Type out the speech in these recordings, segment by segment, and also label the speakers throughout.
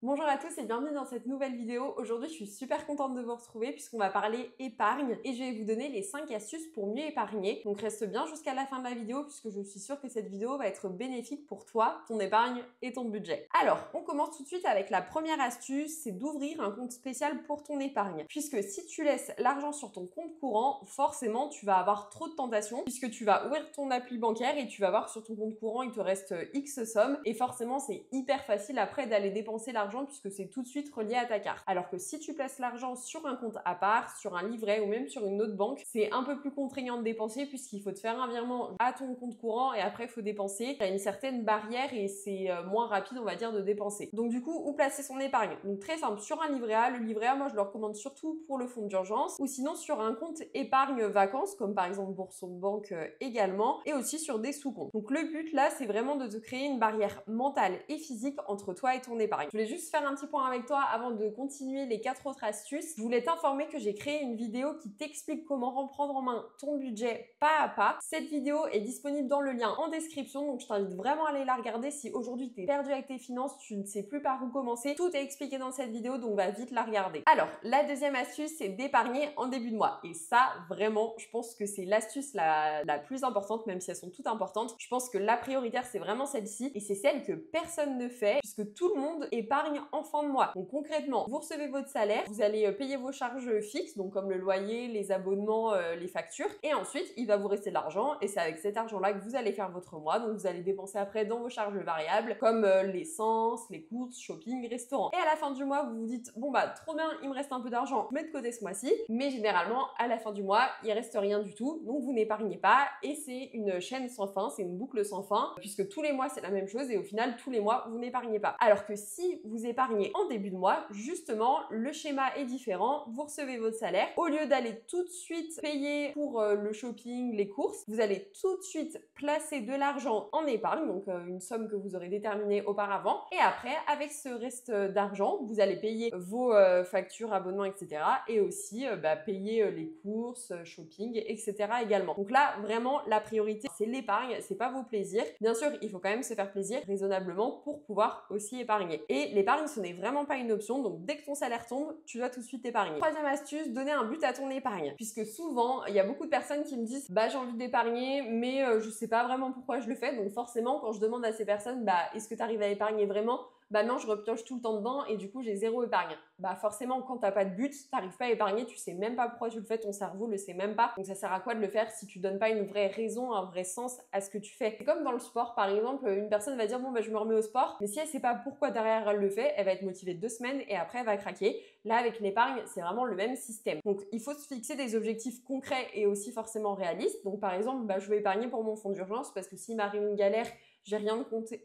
Speaker 1: Bonjour à tous et bienvenue dans cette nouvelle vidéo. Aujourd'hui, je suis super contente de vous retrouver puisqu'on va parler épargne et je vais vous donner les 5 astuces pour mieux épargner. Donc reste bien jusqu'à la fin de la vidéo puisque je suis sûre que cette vidéo va être bénéfique pour toi, ton épargne et ton budget. Alors, on commence tout de suite avec la première astuce, c'est d'ouvrir un compte spécial pour ton épargne. Puisque si tu laisses l'argent sur ton compte courant, forcément, tu vas avoir trop de tentations puisque tu vas ouvrir ton appli bancaire et tu vas voir sur ton compte courant, il te reste X somme et forcément, c'est hyper facile après d'aller dépenser l'argent puisque c'est tout de suite relié à ta carte. Alors que si tu places l'argent sur un compte à part, sur un livret ou même sur une autre banque, c'est un peu plus contraignant de dépenser puisqu'il faut te faire un virement à ton compte courant et après il faut dépenser. Il y a une certaine barrière et c'est moins rapide on va dire de dépenser. Donc du coup, où placer son épargne? Donc très simple, sur un livret A. Le livret A, moi je le recommande surtout pour le fonds d'urgence ou sinon sur un compte épargne vacances comme par exemple Boursorama Banque également et aussi sur des sous-comptes. Donc le but là, c'est vraiment de te créer une barrière mentale et physique entre toi et ton épargne. Je voulais juste faire un petit point avec toi avant de continuer les 4 autres astuces. Je voulais t'informer que j'ai créé une vidéo qui t'explique comment reprendre en main ton budget pas à pas. Cette vidéo est disponible dans le lien en description, donc je t'invite vraiment à aller la regarder si aujourd'hui tu es perdu avec tes finances, tu ne sais plus par où commencer. Tout est expliqué dans cette vidéo, donc va vite la regarder. Alors, la deuxième astuce, c'est d'épargner en début de mois. Et ça, vraiment, je pense que c'est l'astuce la plus importante, même si elles sont toutes importantes. Je pense que la prioritaire, c'est vraiment celle-ci et c'est celle que personne ne fait puisque tout le monde épargne en fin de mois. Donc concrètement, vous recevez votre salaire, vous allez payer vos charges fixes, donc comme le loyer, les abonnements, les factures, et ensuite il va vous rester de l'argent et c'est avec cet argent-là que vous allez faire votre mois. Donc vous allez dépenser après dans vos charges variables comme l'essence, les courses, shopping, restaurant. Et à la fin du mois, vous vous dites bon bah trop bien, il me reste un peu d'argent, je mets de côté ce mois-ci, mais généralement à la fin du mois, il reste rien du tout, donc vous n'épargnez pas et c'est une chaîne sans fin, c'est une boucle sans fin puisque tous les mois c'est la même chose et au final tous les mois vous n'épargnez pas. Alors que si vous épargnez en début de mois, justement, le schéma est différent. Vous recevez votre salaire. Au lieu d'aller tout de suite payer pour le shopping, les courses, vous allez tout de suite placer de l'argent en épargne, donc une somme que vous aurez déterminée auparavant. Et après, avec ce reste d'argent, vous allez payer vos factures, abonnements, etc. Et aussi payer les courses, shopping, etc. également. Donc là, vraiment, la priorité, c'est l'épargne, c'est pas vos plaisirs. Bien sûr, il faut quand même se faire plaisir raisonnablement pour pouvoir aussi épargner. Et l'épargne, ce n'est vraiment pas une option, donc dès que ton salaire tombe, tu dois tout de suite épargner. Troisième astuce, donner un but à ton épargne. Puisque souvent, il y a beaucoup de personnes qui me disent bah j'ai envie d'épargner, mais je sais pas vraiment pourquoi je le fais. Donc forcément, quand je demande à ces personnes bah est-ce que tu arrives à épargner vraiment? Bah non, je repioche tout le temps dedans et du coup j'ai zéro épargne. Bah forcément, quand t'as pas de but, t'arrives pas à épargner, tu sais même pas pourquoi tu le fais, ton cerveau le sait même pas. Donc ça sert à quoi de le faire si tu donnes pas une vraie raison, un vrai sens à ce que tu fais? C'est comme dans le sport, par exemple, une personne va dire bon bah je me remets au sport, mais si elle sait pas pourquoi derrière elle le fait, elle va être motivée 2 semaines et après elle va craquer. Là avec l'épargne, c'est vraiment le même système. Donc il faut se fixer des objectifs concrets et aussi forcément réalistes. Donc par exemple, bah, je veux épargner pour mon fonds d'urgence parce que s'il m'arrive une galère, j'ai rien de côté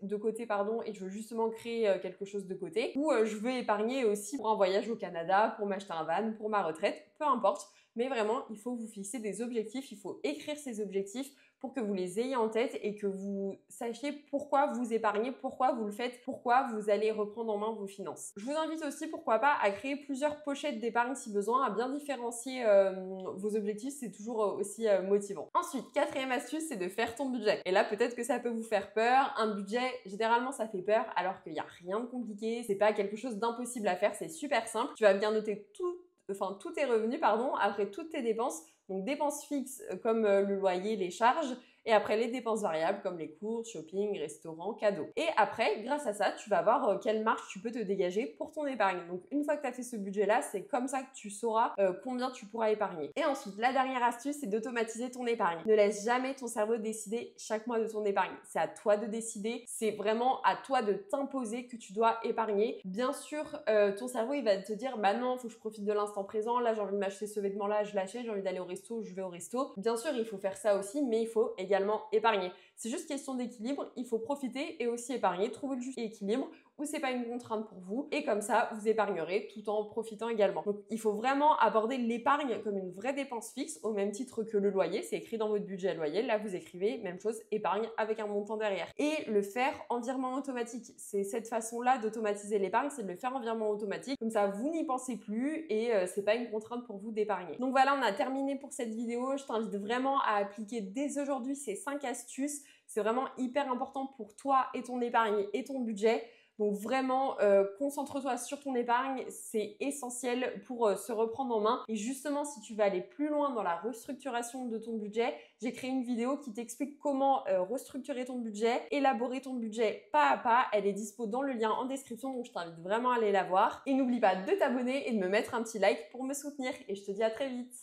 Speaker 1: et je veux justement créer quelque chose de côté, ou je veux épargner aussi pour un voyage au Canada, pour m'acheter un van, pour ma retraite, peu importe, mais vraiment il faut vous fixer des objectifs, il faut écrire ces objectifs pour que vous les ayez en tête et que vous sachiez pourquoi vous épargnez, pourquoi vous le faites, pourquoi vous allez reprendre en main vos finances. Je vous invite aussi, pourquoi pas, à créer plusieurs pochettes d'épargne si besoin, à bien différencier vos objectifs, c'est toujours aussi motivant. Ensuite, quatrième astuce, c'est de faire ton budget. Et là, peut-être que ça peut vous faire peur. Un budget, généralement, ça fait peur, alors qu'il n'y a rien de compliqué, c'est pas quelque chose d'impossible à faire, c'est super simple. Tu vas bien noter tous tes revenus, après toutes tes dépenses. Donc dépenses fixes comme le loyer, les charges, et après les dépenses variables comme les courses, shopping, restaurant, cadeaux. Et après, grâce à ça, tu vas voir quelle marge tu peux te dégager pour ton épargne. Donc une fois que tu as fait ce budget-là, c'est comme ça que tu sauras combien tu pourras épargner. Et ensuite, la dernière astuce, c'est d'automatiser ton épargne. Ne laisse jamais ton cerveau décider chaque mois de ton épargne. C'est à toi de décider, c'est vraiment à toi de t'imposer que tu dois épargner. Bien sûr, ton cerveau, il va te dire, bah non, faut que je profite de l'instant présent, là j'ai envie de m'acheter ce vêtement-là, je l'achète, j'ai envie d'aller au resto, je vais au resto. Bien sûr, il faut faire ça aussi, mais il faut également épargner. C'est juste question d'équilibre, il faut profiter et aussi épargner, trouver le juste équilibre où c'est pas une contrainte pour vous et comme ça, vous épargnerez tout en profitant également. Donc, il faut vraiment aborder l'épargne comme une vraie dépense fixe au même titre que le loyer, c'est écrit dans votre budget loyer. Là, vous écrivez même chose, épargne avec un montant derrière. Et le faire en virement automatique. C'est cette façon-là d'automatiser l'épargne, c'est de le faire en virement automatique. Comme ça, vous n'y pensez plus et c'est pas une contrainte pour vous d'épargner. Donc voilà, on a terminé pour cette vidéo. Je t'invite vraiment à appliquer dès aujourd'hui ces 5 astuces. C'est vraiment hyper important pour toi et ton épargne et ton budget. Donc vraiment, concentre-toi sur ton épargne, c'est essentiel pour se reprendre en main. Et justement, si tu veux aller plus loin dans la restructuration de ton budget, j'ai créé une vidéo qui t'explique comment restructurer ton budget, élaborer ton budget pas à pas. Elle est dispo dans le lien en description, donc je t'invite vraiment à aller la voir. Et n'oublie pas de t'abonner et de me mettre un petit like pour me soutenir. Et je te dis à très vite.